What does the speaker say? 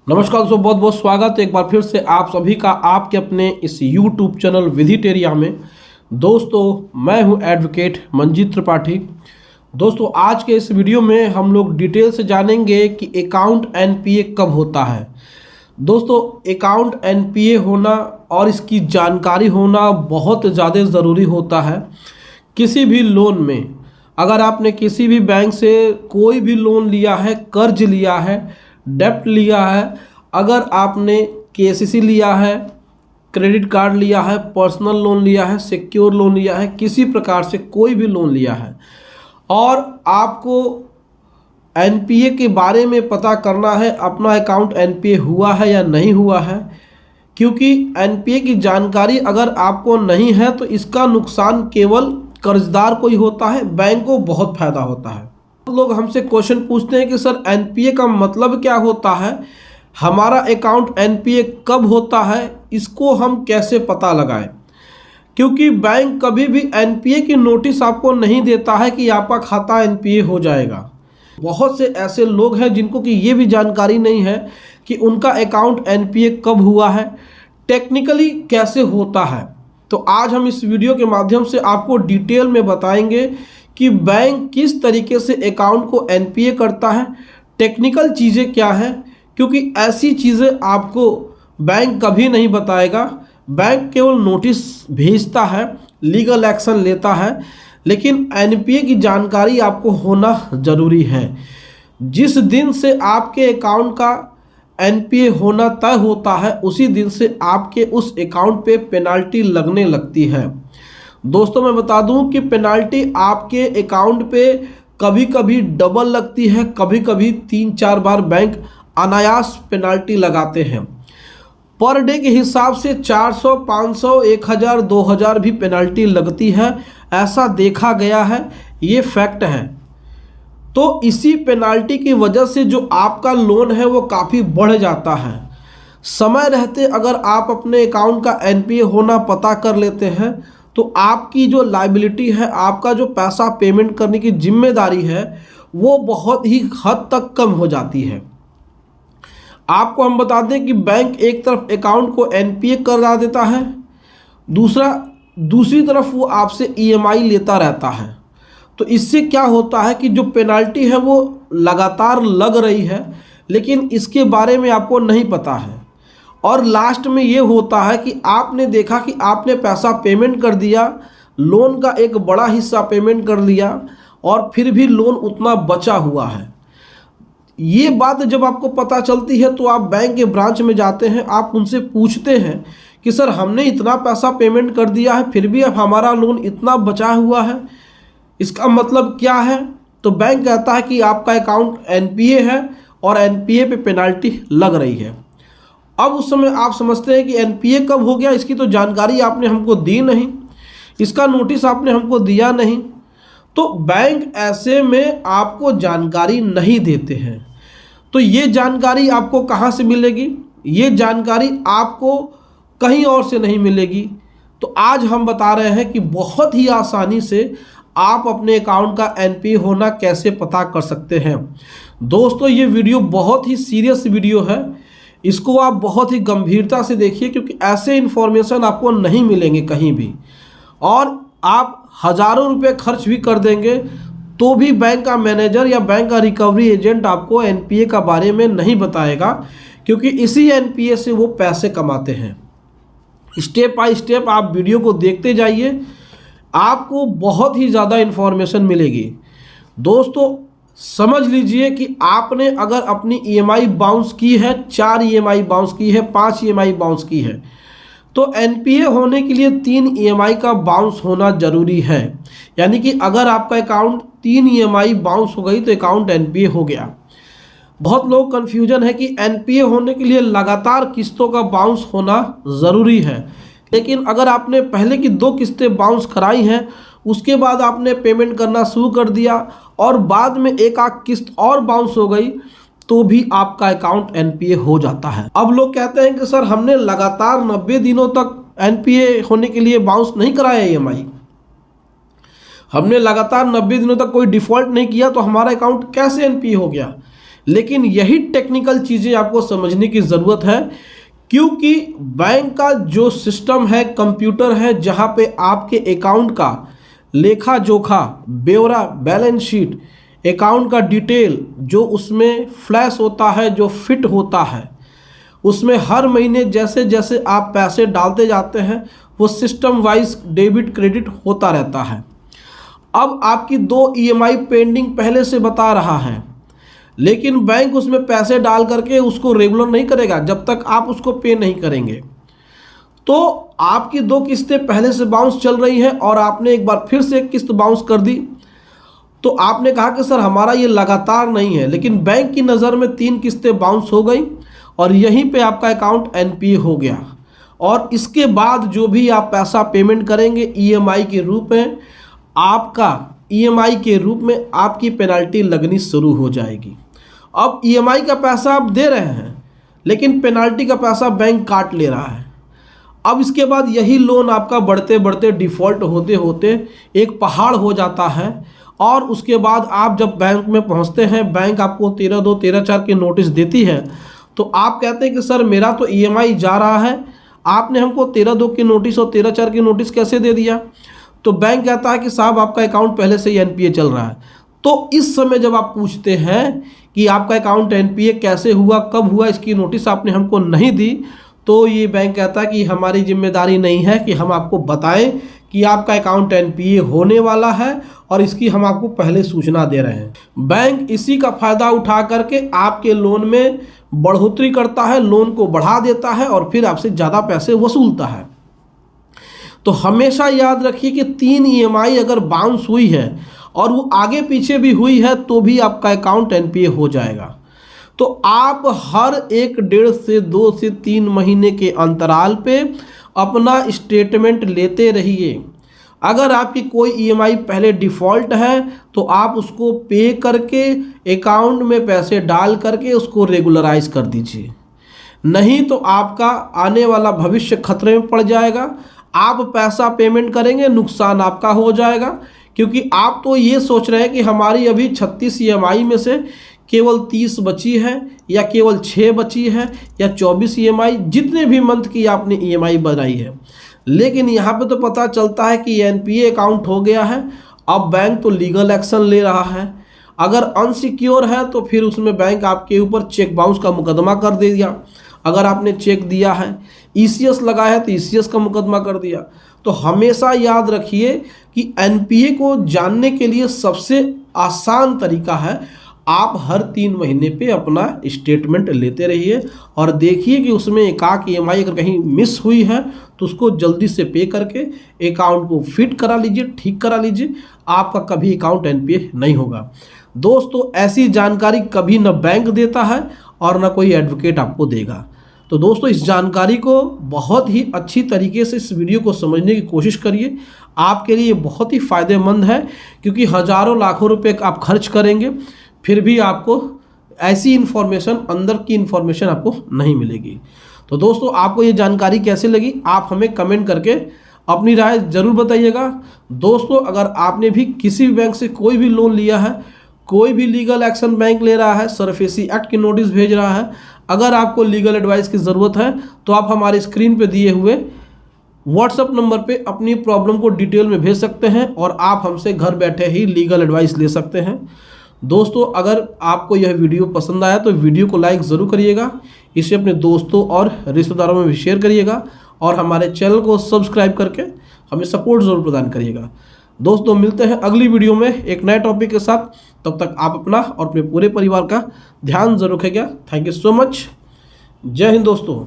नमस्कार दोस्तों, बहुत बहुत स्वागत है एक बार फिर से आप सभी का आपके अपने इस YouTube चैनल विधिटेरिया में। दोस्तों, मैं हूं एडवोकेट मंजीत त्रिपाठी। दोस्तों, आज के इस वीडियो में हम लोग डिटेल से जानेंगे कि अकाउंट NPA कब होता है। दोस्तों, अकाउंट NPA होना और इसकी जानकारी होना बहुत ज़्यादा ज़रूरी होता है। किसी भी लोन में अगर आपने किसी भी बैंक से कोई भी लोन लिया है, कर्ज लिया है, डेप्ट लिया है, अगर आपने KCC लिया है, क्रेडिट कार्ड लिया है, पर्सनल लोन लिया है, सिक्योर लोन लिया है, किसी प्रकार से कोई भी लोन लिया है और आपको NPA के बारे में पता करना है, अपना अकाउंट NPA हुआ है या नहीं हुआ है, क्योंकि NPA की जानकारी अगर आपको नहीं है तो इसका नुकसान केवल कर्जदार को ही होता है, बैंक को बहुत फायदा होता है। लोग हमसे क्वेश्चन पूछते हैं कि सर NPA का मतलब क्या होता है, हमारा अकाउंट NPA कब होता है, इसको हम कैसे पता लगाएं। क्योंकि बैंक कभी भी NPA की नोटिस आपको नहीं देता है कि आपका खाता NPA हो जाएगा। बहुत से ऐसे लोग हैं जिनको कि ये भी जानकारी नहीं है कि उनका अकाउंट NPA कब हुआ है, टेक्निकली कैसे होता है। तो आज हम इस वीडियो के माध्यम से आपको डिटेल में बताएंगे कि बैंक किस तरीके से अकाउंट को NPA करता है, टेक्निकल चीज़ें क्या हैं, क्योंकि ऐसी चीज़ें आपको बैंक कभी नहीं बताएगा। बैंक केवल नोटिस भेजता है, लीगल एक्शन लेता है, लेकिन NPA की जानकारी आपको होना ज़रूरी है। जिस दिन से आपके अकाउंट का NPA होना तय होता है उसी दिन से आपके उस अकाउंट पे पेनाल्टी लगने लगती है। दोस्तों, मैं बता दूं कि पेनाल्टी आपके अकाउंट पे कभी कभी डबल लगती है, कभी कभी 3-4 बार बैंक अनायास पेनाल्टी लगाते हैं। पर डे के हिसाब से 400, 500, 1000, 2000 भी पेनाल्टी लगती है, ऐसा देखा गया है, ये फैक्ट है। तो इसी पेनाल्टी की वजह से जो आपका लोन है वो काफ़ी बढ़ जाता है। समय रहते अगर आप अपने अकाउंट का NPA होना पता कर लेते हैं तो आपकी जो लायबिलिटी है, आपका जो पैसा पेमेंट करने की जिम्मेदारी है, वो बहुत ही हद तक कम हो जाती है। आपको हम बता दें कि बैंक एक तरफ अकाउंट को NPA करा देता है, दूसरी तरफ वो आपसे EMI लेता रहता है। तो इससे क्या होता है कि जो पेनाल्टी है वो लगातार लग रही है, लेकिन इसके बारे में आपको नहीं पता है। और लास्ट में ये होता है कि आपने देखा कि आपने पैसा पेमेंट कर दिया, लोन का एक बड़ा हिस्सा पेमेंट कर लिया और फिर भी लोन उतना बचा हुआ है। ये बात जब आपको पता चलती है तो आप बैंक के ब्रांच में जाते हैं, आप उनसे पूछते हैं कि सर हमने इतना पैसा पेमेंट कर दिया है फिर भी अब हमारा लोन इतना बचा हुआ है, इसका मतलब क्या है। तो बैंक कहता है कि आपका अकाउंट NPA है और NPA पे पेनाल्टी लग रही है। अब उस समय आप समझते हैं कि NPA कब हो गया, इसकी तो जानकारी आपने हमको दी नहीं, इसका नोटिस आपने हमको दिया नहीं। तो बैंक ऐसे में आपको जानकारी नहीं देते हैं। तो ये जानकारी आपको कहाँ से मिलेगी, ये जानकारी आपको कहीं और से नहीं मिलेगी। तो आज हम बता रहे हैं कि बहुत ही आसानी से आप अपने अकाउंट का NPA होना कैसे पता कर सकते हैं। दोस्तों, ये वीडियो बहुत ही सीरियस वीडियो है, इसको आप बहुत ही गंभीरता से देखिए, क्योंकि ऐसे इन्फॉर्मेशन आपको नहीं मिलेंगे कहीं भी। और आप हज़ारों रुपये खर्च भी कर देंगे तो भी बैंक का मैनेजर या बैंक का रिकवरी एजेंट आपको NPA का बारे में नहीं बताएगा, क्योंकि इसी NPA से वो पैसे कमाते हैं। स्टेप बाय स्टेप आप वीडियो को देखते जाइए, आपको बहुत ही ज़्यादा इन्फॉर्मेशन मिलेगी। दोस्तों, समझ लीजिए कि आपने अगर अपनी EMI बाउंस की है, 4 EMI बाउंस की है, 5 EMI बाउंस की है, तो NPA होने के लिए 3 EMI का बाउंस होना ज़रूरी है। यानी कि अगर आपका अकाउंट 3 EMI बाउंस हो गई तो अकाउंट NPA हो गया। बहुत लोग कन्फ्यूजन है कि NPA होने के लिए लगातार किस्तों का बाउंस होना ज़रूरी है, लेकिन अगर आपने पहले की 2 किस्तें बाउंस कराई हैं, उसके बाद आपने पेमेंट करना शुरू कर दिया और बाद में एक आध किस्त और बाउंस हो गई तो भी आपका अकाउंट NPA हो जाता है। अब लोग कहते हैं कि सर हमने लगातार 90 दिनों तक NPA होने के लिए बाउंस नहीं कराया EMI, हमने लगातार 90 दिनों तक कोई डिफ़ॉल्ट नहीं किया तो हमारा अकाउंट कैसे NPA हो गया। लेकिन यही टेक्निकल चीज़ें आपको समझने की ज़रूरत है, क्योंकि बैंक का जो सिस्टम है, कंप्यूटर है, जहाँ पे आपके अकाउंट का लेखा जोखा, ब्यौरा, बैलेंस शीट, अकाउंट का डिटेल जो उसमें फ्लैश होता है, जो फिट होता है, उसमें हर महीने जैसे जैसे आप पैसे डालते जाते हैं वो सिस्टम वाइज डेबिट क्रेडिट होता रहता है। अब आपकी 2 EMI पेंडिंग पहले से बता रहा है, लेकिन बैंक उसमें पैसे डाल करके उसको रेगुलर नहीं करेगा जब तक आप उसको पे नहीं करेंगे। तो आपकी 2 किस्तें पहले से बाउंस चल रही हैं और आपने एक बार फिर से एक किस्त बाउंस कर दी, तो आपने कहा कि सर हमारा ये लगातार नहीं है, लेकिन बैंक की नज़र में 3 किस्तें बाउंस हो गई और यहीं पे आपका अकाउंट NPA हो गया। और इसके बाद जो भी आप पैसा पेमेंट करेंगे EMI के रूप में, आपका EMI के रूप में आपकी पेनल्टी लगनी शुरू हो जाएगी। अब EMI का पैसा आप दे रहे हैं, लेकिन पेनल्टी का पैसा बैंक काट ले रहा है। अब इसके बाद यही लोन आपका बढ़ते बढ़ते डिफ़ॉल्ट होते होते एक पहाड़ हो जाता है और उसके बाद आप जब बैंक में पहुंचते हैं, बैंक आपको 13(2) 13(4) की नोटिस देती है, तो आप कहते हैं कि सर मेरा तो EMI जा रहा है, आपने हमको 13(2) की नोटिस और 13(4) की नोटिस कैसे दे दिया? तो बैंक कहता है कि साहब आपका अकाउंट पहले से ही NPA चल रहा है। तो इस समय जब आप पूछते हैं कि आपका अकाउंट NPA कैसे हुआ, कब हुआ, इसकी नोटिस आपने हमको नहीं दी, तो ये बैंक कहता है कि हमारी जिम्मेदारी नहीं है कि हम आपको बताएं कि आपका अकाउंट NPA होने वाला है और इसकी हम आपको पहले सूचना दे रहे हैं। बैंक इसी का फ़ायदा उठा करके आपके लोन में बढ़ोतरी करता है, लोन को बढ़ा देता है और फिर आपसे ज़्यादा पैसे वसूलता है। तो हमेशा याद रखिए कि 3 EMI अगर बाउंस हुई है और वो आगे पीछे भी हुई है तो भी आपका अकाउंट NPA हो जाएगा। तो आप हर 1.5 से 2 से 3 महीने के अंतराल पे अपना स्टेटमेंट लेते रहिए। अगर आपकी कोई EMI पहले डिफ़ॉल्ट है तो आप उसको पे करके अकाउंट में पैसे डाल करके उसको रेगुलराइज कर दीजिए, नहीं तो आपका आने वाला भविष्य खतरे में पड़ जाएगा। आप पैसा पेमेंट करेंगे, नुकसान आपका हो जाएगा, क्योंकि आप तो ये सोच रहे हैं कि हमारी अभी 36 EMI में से केवल 30 बची है या केवल 6 बची है या 24 EMI, जितने भी मंथ की आपने EMI बनाई है। लेकिन यहाँ पे तो पता चलता है कि NPA अकाउंट हो गया है। अब बैंक तो लीगल एक्शन ले रहा है। अगर अनसिक्योर है तो फिर उसमें बैंक आपके ऊपर चेक बाउंस का मुकदमा कर दे दिया। अगर आपने चेक दिया है, ECS लगाया है तो ECS का मुकदमा कर दिया। तो हमेशा याद रखिए कि NPA को जानने के लिए सबसे आसान तरीका है, आप हर 3 महीने पे अपना स्टेटमेंट लेते रहिए और देखिए कि उसमें एकाक EMI अगर कहीं मिस हुई है तो उसको जल्दी से पे करके अकाउंट को फिट करा लीजिए, ठीक करा लीजिए। आपका कभी अकाउंट NPA नहीं होगा। दोस्तों, ऐसी जानकारी कभी न बैंक देता है और न कोई एडवोकेट आपको देगा। तो दोस्तों, इस जानकारी को बहुत ही अच्छी तरीके से इस वीडियो को समझने की कोशिश करिए। आपके लिए बहुत ही फ़ायदेमंद है, क्योंकि हज़ारों लाखों रुपए आप खर्च करेंगे फिर भी आपको ऐसी इन्फॉर्मेशन, अंदर की इन्फॉर्मेशन आपको नहीं मिलेगी। तो दोस्तों, आपको ये जानकारी कैसे लगी आप हमें कमेंट करके अपनी राय ज़रूर बताइएगा। दोस्तों, अगर आपने भी किसी भी बैंक से कोई भी लोन लिया है, कोई भी लीगल एक्शन बैंक ले रहा है, सरफेसी एक्ट की नोटिस भेज रहा है, अगर आपको लीगल एडवाइस की ज़रूरत है तो आप हमारे स्क्रीन पे दिए हुए व्हाट्सएप नंबर पे अपनी प्रॉब्लम को डिटेल में भेज सकते हैं और आप हमसे घर बैठे ही लीगल एडवाइस ले सकते हैं। दोस्तों, अगर आपको यह वीडियो पसंद आया तो वीडियो को लाइक ज़रूर करिएगा, इसे अपने दोस्तों और रिश्तेदारों में भी शेयर करिएगा और हमारे चैनल को सब्सक्राइब करके हमें सपोर्ट ज़रूर प्रदान करिएगा। दोस्तों, मिलते हैं अगली वीडियो में एक नए टॉपिक के साथ। तब तक आप अपना और अपने पूरे परिवार का ध्यान जरूर रखिएगा। Thank you so much. जय हिंद दोस्तों।